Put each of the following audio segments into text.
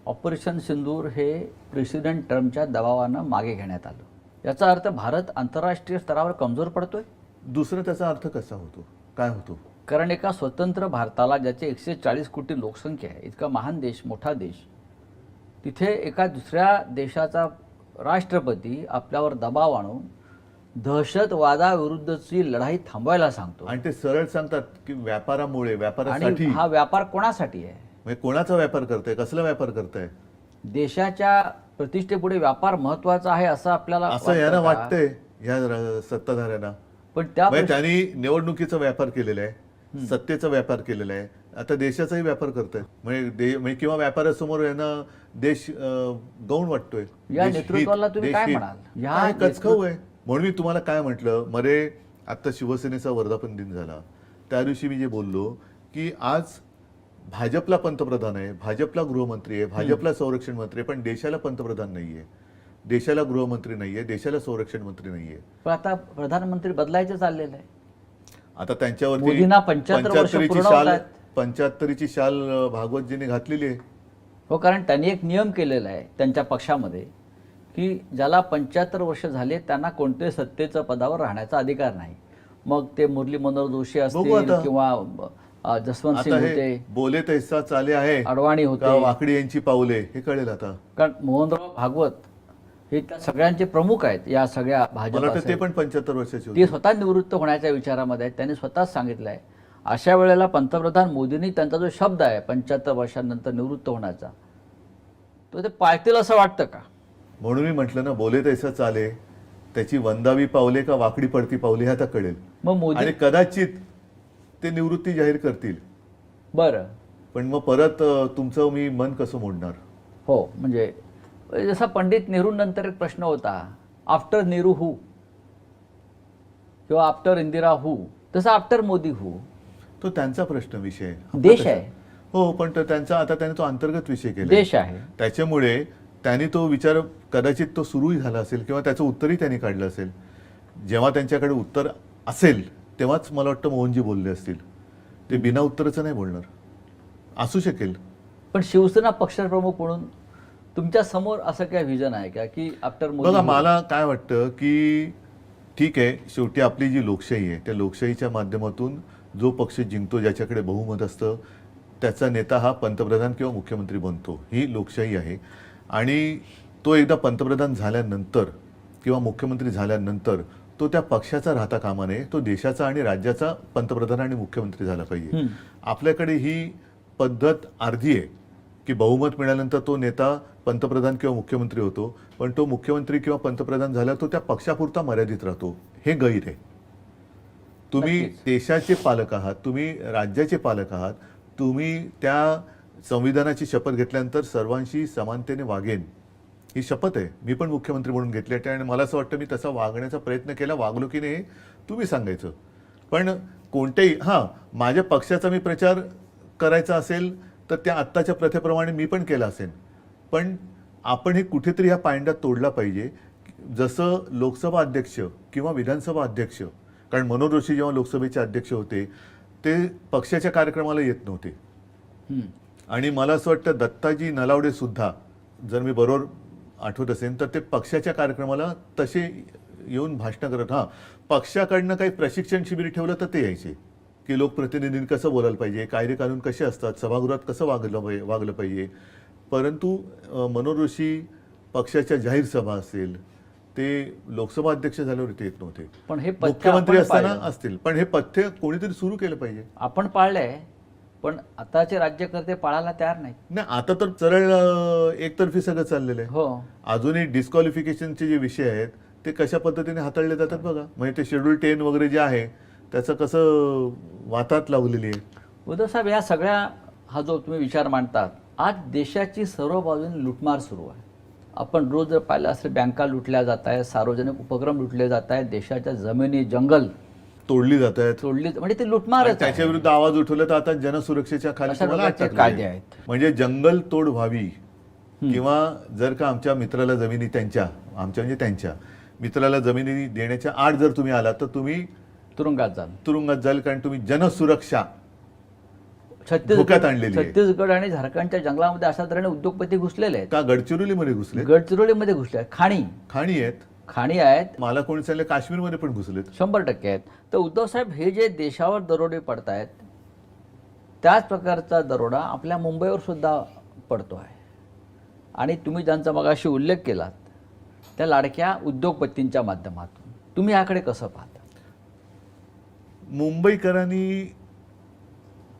Operation सिंदूर हे president ट्रम्पच्या दबावानं मागे घेण्यात आलं। याचा अर्थ भारत आंतरराष्ट्रीय स्तरावर कमजोर पडतोय। दुसरा त्याचा अर्थ कसा होतो, काय होतो? कारण एका स्वतंत्र भारताला, ज्याचे 140 कोटी लोकसंख्या आहे, इतका महान देश, मोठा देश, तिथे एका दुसऱ्या देशाचा राष्ट्रपती आपल्यावर दबाव आणून दहशतवादाविरुद्धची लढाई थांबवायला सांगतो। आणि ते सरळ सांगतात की व्यापारामुळे, व्यापारासाठी। आणि हा व्यापार कोणासाठी आहे? म्हणजे कोणाचा व्यापार करताय, कसला व्यापार करताय? देशाच्या प्रतिष्ठेपुढे व्यापार महत्त्वाचा आहे असं आपल्याला असं यांना वाटतंय, या सत्ताधाऱ्यांना। पण त्या त्यांनी निवडणुकीचा व्यापार केलेला आहे, सत्तेचा व्यापार केलेला आहे, आता देशाचाही व्यापार करताय। म्हणजे किंवा व्यापारासमोर यांना देश गौण वाटतोय। या नेतृत्वाला तुम्ही काय म्हणाल? या कचखाऊ आहे। म्हणून मी तुम्हाला काय म्हटलं, मध्ये आता शिवसेनेचा वर्धापन दिन झाला, त्या दिवशी मी जे बोललो की आज भाजपला पंतप्रधान आहे, भाजपला गृहमंत्री आहे, भाजपला संरक्षण मंत्री आहे, पण देशाला पंतप्रधान नाहीये, देशाला गृहमंत्री नाहीये, देशाला संरक्षण मंत्री नाहीये। पण आता प्रधानमंत्री बदलायचं चाललेलं आहे। आता त्यांच्यावरती मोदींना 75 वर्ष पूर्ण होत आहेत। 75ची शाल भागवतजींनी घातलेली आहे। हो, कारण त्यांनी एक नियम केलेला आहे त्यांच्या पक्षामध्ये की ज्याला 75 वर्ष झाले त्यांना कोणत्याही सत्तेच्या पदावर राहण्याचा अधिकार नाही। मग ते मुरली मनोहर जोशी असतील किंवा जसवंत सिंग होते, बोले तैसा चाले आहे, अडवाणी होते, वाकडी यांची पावले, हे कळेल आता। कारण मोहनराव भागवत हे त्या सगळ्यांचे प्रमुख आहेत या सगळ्या भाजप। ते पण 75 वर्षाचे ते स्वतः निवृत्त होण्याच्या विचारामध्ये आहेत। त्यांनी स्वतःच सांगितलं आहे अशा वेळेला पंतप्रधान मोदींनी त्यांचा जो शब्द आहे 75 वर्षांनंतर निवृत्त होण्याचा, तो ते पाळतील असं वाटतं का? म्हणून मी म्हटलं ना, बोले तैसा चाले, त्याची वंदावी पावले का वाकडी पडती पावले हे आता कळेल। मग मोदी आणि कदाचित ते निवृत्ती जाहीर करतील। बरं, पण मग परत तुमचं मी मन कसं मोडणार? हो, म्हणजे जसा पंडित नेहरूंनंतर एक प्रश्न होता, आफ्टर नेहरू हू, किंवा आफ्टर इंदिरा हू, तसा आफ्टर मोदी हू, तो त्यांचा प्रश्न विषय, देश आहे। हो, पण तो त्यांचा, आता त्याने तो अंतर्गत विषय केला, देश आहे। त्याच्यामुळे त्यांनी तो विचार कदाचित तो सुरूही झाला असेल किंवा त्याचं उत्तरही त्यांनी काढलं असेल। जेव्हा त्यांच्याकडे उत्तर असेल तेव्हाच मला वाटतं मोहनजी बोलले असतील, ते बिना उत्तराचं नाही बोलणार। असू शकेल। पण शिवसेना पक्षप्रमुख म्हणून तुमच्या समोर असं काय व्हिजन आहे का की आफ्टर मोदी? बघा, मला काय वाटतं की ठीक आहे, शेवटी आपली जी लोकशाही आहे त्या लोकशाहीच्या माध्यमातून जो पक्ष जिंकतो, ज्याच्याकडे बहुमत असतं, त्याचा नेता हा पंतप्रधान किंवा मुख्यमंत्री बनतो, ही लोकशाही आहे। आणि तो एकदा पंतप्रधान झाल्यानंतर किंवा मुख्यमंत्री झाल्यानंतर तो त्या पक्षाचा राहता कामा नये, तो देशाचा आणि राज्याचा पंतप्रधान आणि मुख्यमंत्री झाला पाहिजे। आपल्याकडे ही पद्धत अर्धी आहे की बहुमत मिळाल्यानंतर तो नेता पंतप्रधान किंवा मुख्यमंत्री होतो, पण तो मुख्यमंत्री किंवा पंतप्रधान झाला तो त्या पक्षापुरता मर्यादित राहतो, हे गैर आहे। तुम्ही देशाचे पालक आहात, तुम्ही राज्याचे पालक आहात, तुम्ही त्या संविधानाची शपथ घेतल्यानंतर सर्वांशी समानतेने वागेन, ही शपथ आहे। मी पण मुख्यमंत्री म्हणून घेतली आहे आणि मला असं वाटतं मी तसा वागण्याचा प्रयत्न केला, वागलो की नाही तुम्ही सांगायचं। पण कोणत्याही माझ्या पक्षाचा मी प्रचार करायचा असेल तर त्या आत्ताच्या प्रथेप्रमाणे मी पण केला असेल, पण आपण हे कुठेतरी ह्या पायंडा तोडला पाहिजे। जसं लोकसभा अध्यक्ष किंवा विधानसभा अध्यक्ष, कारण मनोहर जोशी जेव्हा लोकसभेचे अध्यक्ष होते ते पक्षाच्या कार्यक्रमाला येत नव्हते, आणि मला असं वाटतं दत्ताजी नलावडे सुद्धा, जर मी बरोबर आठवत असेल तर ते पक्षाच्या कार्यक्रमाला तसे येऊन भाषण करत, पक्षाकडनं काही प्रशिक्षण शिबिर ठेवलं तर ते यायचे की लोकप्रतिनिधींनी कसं बोलायला पाहिजे, कायदे कानून कसे असतात, सभागृहात कसं वागलं पाहिजे। परंतु मनोहर जोशी पक्षाच्या जाहीर सभा असेल, ते लोकसभा अध्यक्ष झाल्यावर ते येत नव्हते, पण हे मुख्यमंत्री असताना असतील, पण हे पथ्य कोणीतरी सुरू केलं पाहिजे। आपण पाळलंय, पण आताचे राज्यकर्ते पाळायला तयार नाही। नाही, आता तर सरळ एकतर्फी सगळं चाललेलं आहे। हो, अजूनही डिस्क्वालिफिकेशनचे जे विषय आहेत ते कशा पद्धतीने हाताळले जातात बघा। म्हणजे ते शेड्यूल 10 वगैरे जे आहे त्याचं कसं वातात लावलेली आहे। उद्धव साहेब, या सगळ्या हा जो तुम्ही विचार मांडतात, आज देशाची सर्व बाजूने लुटमार सुरू आहे। आपण रोज जर पाहिलं असेल, बँका लुटल्या जात आहेत, सार्वजनिक उपक्रम लुटले जात आहेत, देशाच्या जमिनी, जंगल तोडली जात आहेत, म्हणजे ते लुटमारच। त्याच्या विरुद्ध आवाज उठवला तर आता जनसुरक्षेच्या खाली तुम्हाला कायदे आहेत। म्हणजे जंगल तोड व्हावी, किंवा जर का आमच्या मित्राला जमिनी, आमच्या म्हणजे त्यांच्या मित्राला जमिनी देण्याच्या आड जर तुम्ही आलात तर तुम्ही तुरुंगात जाल, कारण तुम्ही जनसुरक्षा धोक्यात आणलेली आहे. छत्तीसगड आणि झारखंडच्या जंगलामध्ये अशा तऱ्हेने उद्योगपती घुसलेले आहेत. का गडचिरोलीमध्ये घुसले? गडचिरोलीमध्ये घुसले आहेत. खाणी आहेत. मला कोणी सांगितलं काश्मीरमध्ये पण घुसलेत. 100% आहेत. तर उद्धव साहेब हे जे देशावर दरोडे पडतायत त्याच प्रकारचा दरोडा आपल्या मुंबईवर सुद्धा पडतो आहे. आणि तुम्ही ज्यांचा मगाशी उल्लेख केलात त्या लाडक्या उद्योगपतींच्या माध्यमातून तुम्ही याकडे कसं पाहता? मुंबईकरांनी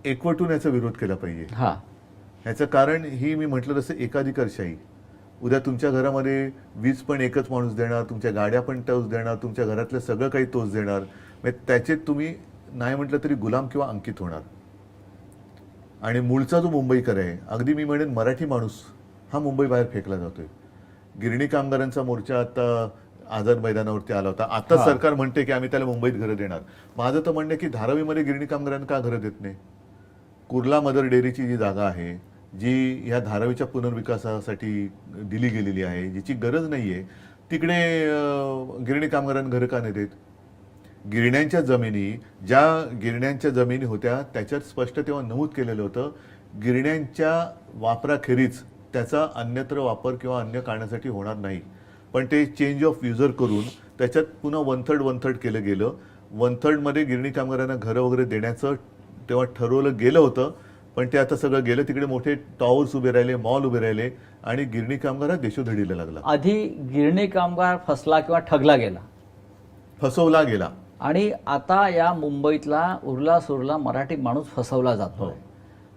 एकवटून याचा विरोध केला पाहिजे. ह्याचं कारण ही मी म्हटलं तसं एकाधिकारशाही. उद्या तुमच्या घरामध्ये वीज पण एकच माणूस देणार, तुमच्या गाड्या पण तोच देणार, तुमच्या घरातलं सगळं काही तोच देणार. म्हणजे त्याचे तुम्ही नाही म्हटलं तरी गुलाम किंवा अंकित होणार. आणि मूळचा जो मुंबईकर आहे, अगदी मी म्हणेन मराठी माणूस, हा मुंबई बाहेर फेकला जातोय. गिरणी कामगारांचा मोर्चा आता आझाद मैदानावरती आला होता. आता सरकार म्हणते की आम्ही त्याला मुंबईत घरं देणार. माझं तर म्हणणं की धारावीमध्ये गिरणी कामगारांना का घरं देत नाही? कुर्ला मदर डेअरीची जी जागा आहे, जी ह्या धारावीच्या पुनर्विकासासाठी दिली गेलेली आहे, जिची गरज नाही आहे, तिकडे गिरणी कामगारांना घरं का नाही देत? गिरण्यांच्या जमिनी, ज्या गिरण्यांच्या जमिनी होत्या त्याच्यात स्पष्ट तेव्हा नमूद केलेलं होतं, गिरण्यांच्या वापराखेरीज त्याचा अन्यत्र वापर किंवा अन्य कारणासाठी होणार नाही. पण ते चेंज ऑफ युजर करून त्याच्यात पुन्हा वन थर्ड केलं गेलं. 1/3मध्ये गिरणी कामगारांना घरं वगैरे देण्याचं तेव्हा ठरवलं गेलं होतं. पण ते आता सगळं गेलं. तिकडे मोठे टॉवर्स उभे राहिले, मॉल उभे राहिले आणि गिरणी कामगार हा देशोधडीला लागला. आधी गिरणी कामगार फसला किंवा फसवला गेला. आणि आता या मुंबईतला उरला सुरला मराठी माणूस फसवला जातो.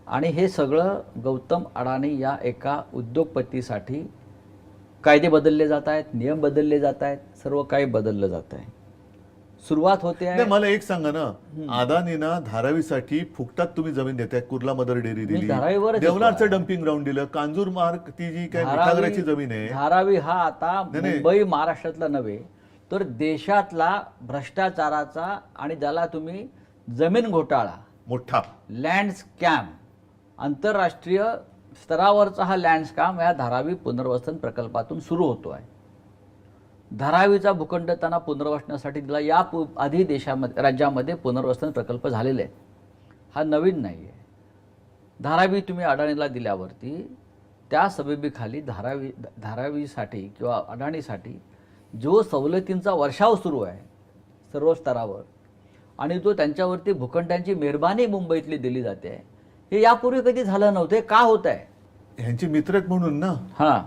आणि हे सगळं गौतम अडाणी या एका उद्योगपतीसाठी कायदे बदलले जात आहेत, नियम बदलले जात आहेत, सर्व काही बदललं जात आहे. सुरुवात होते आहे. मला एक सांगा ना, अदानीना धारावीसाठी फुकटात तुम्ही जमीन देताय. कुर्ला मदर डेअरी दिली, देवनारचं डम्पिंग ग्राउंड दिलं, कांजूर मार्ग ती जी काय मिठागराची जमीन आहे. धारावी हा आता मुंबई महाराष्ट्रातला नव्हे तर देशातला भ्रष्टाचाराचा आणि ज्याला तुम्ही जमीन घोटाळा, मोठा लँड स्कॅम, आंतरराष्ट्रीय स्तरावरचा हा लँड स्कॅम या धारावी पुनर्वसन प्रकल्पातून सुरू होतो आहे. धारावीचा भूखंड त्यांना पुनर्वसनासाठी दिला. या आधी राज्यामध्ये पुनर्वसन प्रकल्प झालेले आहेत. हा नवीन नाही आहे. धारावी तुम्ही अडाणीला दिल्यावरती त्या सबबीखाली धारावीसाठी किंवा अडाणीसाठी जो सवलतींचा वर्षाव सुरू आहे सर्व स्तरावर आणि तो त्यांच्यावरती भूखंडांची मेहरबानी मुंबईतली दिली जाते, हे यापूर्वी कधी झालं नव्हते. का होत आहे? ह्यांची मित्र आहेत म्हणून ना.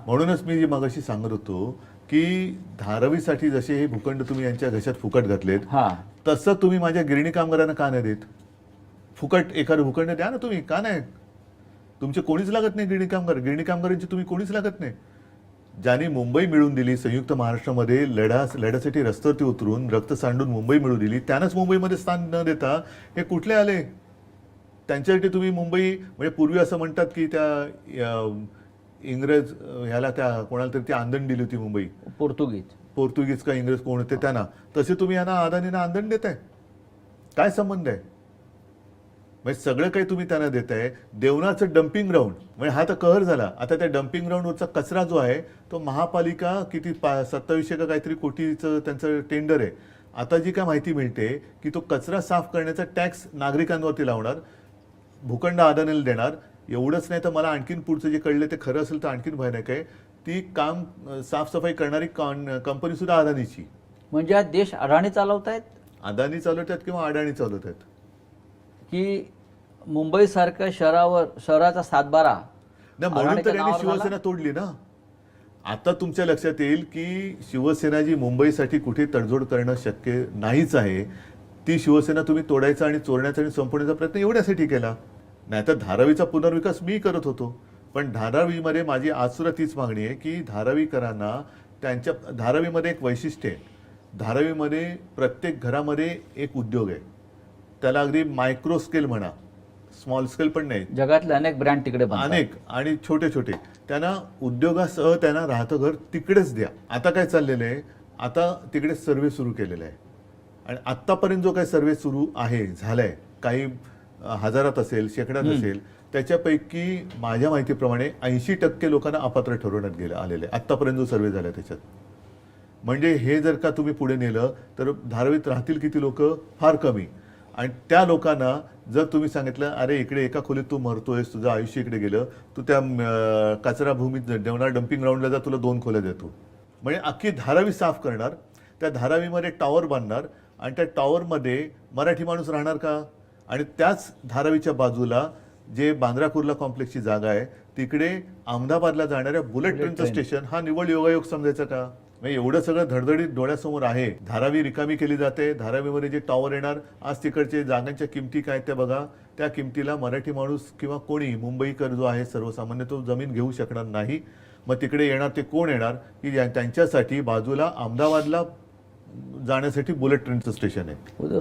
म्हणूनच मी जे मगाशी सांगत होतो की धारावीसाठी जसे हे भूखंड तुम्ही यांच्या घशात फुकट घातलेत, तसं तुम्ही माझ्या गिरणी कामगारांना का नाही देत? फुकट एखादं भूखंड द्या ना तुम्ही. का नाही? तुमचे कोणीच लागत नाही गिरणी कामगारांची तुम्ही कोणीच लागत नाही. ज्यांनी मुंबई मिळवून दिली, संयुक्त महाराष्ट्रामध्ये लढ्यासाठी रस्त्यावरती उतरून रक्त सांडून मुंबई मिळवून दिली, त्यांनाच मुंबईमध्ये स्थान न देता हे कुठले आले? त्यांच्यासाठी तुम्ही मुंबई, म्हणजे पूर्वी असं म्हणतात की त्या इंग्रज ह्याला त्या कोणाला तरी ती आंदण दिली होती मुंबई, पोर्तुगीज का इंग्रज कोण होते त्यांना, तसे तुम्ही यांना अदानींना आंदण देताय. काय संबंध आहे? म्हणजे सगळं काही तुम्ही त्यांना देताय. देवनाचं डम्पिंग ग्राउंड, म्हणजे हा तर कहर झाला. आता त्या डम्पिंग ग्राउंडवरचा कचरा जो आहे तो महापालिका किती 2700 का काहीतरी कोटीचं त्यांचं टेंडर आहे. आता जी काय माहिती मिळते की तो कचरा साफ करण्याचा टॅक्स नागरिकांवरती लावणार, भूखंड अदानीला देणार. एवढंच नाही तर मला आणखीन पुढचं जे कळलं ते खरं असेल तर आणखीन भयानक आहे, ती काम साफसफाई करणारी कंपनी सुद्धा अदानीची. म्हणजे हा देश अडाणी चालवत आहेत, अदानी चालवत आहेत किंवा अडाणी चालवत आहेत की मुंबईसारख्या शहराचा सातबारा. म्हणून तर यांनी शिवसेना तोडली ना. आता तुमच्या लक्षात येईल की शिवसेना जी मुंबईसाठी कुठे तडजोड करणं शक्य नाहीच आहे, ती शिवसेना तुम्ही तोडायचा आणि चोरण्याचा आणि संपवण्याचा प्रयत्न एवढ्यासाठी केला. नाहीतर धारावीचा पुनर्विकास मी करत होतो. पण धारावीमध्ये माझी आज सुद्धा तीच मागणी आहे की धारावीकरांना त्यांच्या धारावीमध्ये एक वैशिष्ट्य आहे. धारावीमध्ये प्रत्येक घरामध्ये एक उद्योग आहे. त्याला अगदी मायक्रो स्केल म्हणा, स्मॉल स्केल पण नाही, जगातले अनेक ब्रँड तिकडे अनेक आणि छोटे छोटे, त्यांना उद्योगासह त्यांना राहतं घर तिकडेच द्या. आता काय चाललेलं आहे, आता तिकडे सर्वे सुरू केलेला आहे आणि आत्तापर्यंत जो काही सर्वे सुरू आहे झालाय, काही हजारात असेल, शेकड्यात असेल, त्याच्यापैकी माझ्या माहितीप्रमाणे 80% लोकांना अपात्र ठरवण्यात आलेले आत्तापर्यंत जो सर्वे झाला त्याच्यात. म्हणजे हे जर का तुम्ही पुढे नेलं तर धारावीत राहतील किती लोक? फार कमी. आणि त्या लोकांना जर तुम्ही सांगितलं अरे इकडे एका खोलीत तू मरतोयस, तुझं आयुष्य इकडे गेलं, तू त्या कचरा भूमीत जेवणार डम्पिंग ग्राउंडला जा, तुला 2 खोल्या देतो. म्हणजे अख्खी धारावी साफ करणार, त्या धारावीमध्ये टॉवर बांधणार आणि त्या टॉवरमध्ये मराठी माणूस राहणार का? आणि त्याच धारावीच्या बाजूला जे बांद्रा कुर्ला कॉम्प्लेक्सची जागा आहे तिकडे अहमदाबादला जाणाऱ्या बुलेट ट्रेनचं स्टेशन हा निव्वळ योगायोग समजायचा का? म्हणजे एवढं सगळं धडधडीत डोळ्यासमोर आहे. धारावी रिकामी केली जाते, धारावीमध्ये जे टॉवर येणार, आज तिकडचे जागांच्या किमती काय त्या बघा. त्या किमतीला मराठी माणूस किंवा कोणी मुंबईकर जो आहे सर्वसामान्य तो जमीन घेऊ शकणार नाही. मग तिकडे येणार ते कोण येणार की त्यांच्यासाठी बाजूला अहमदाबादला जाण्यासाठी बुलेट ट्रेनचं स्टेशन आहे.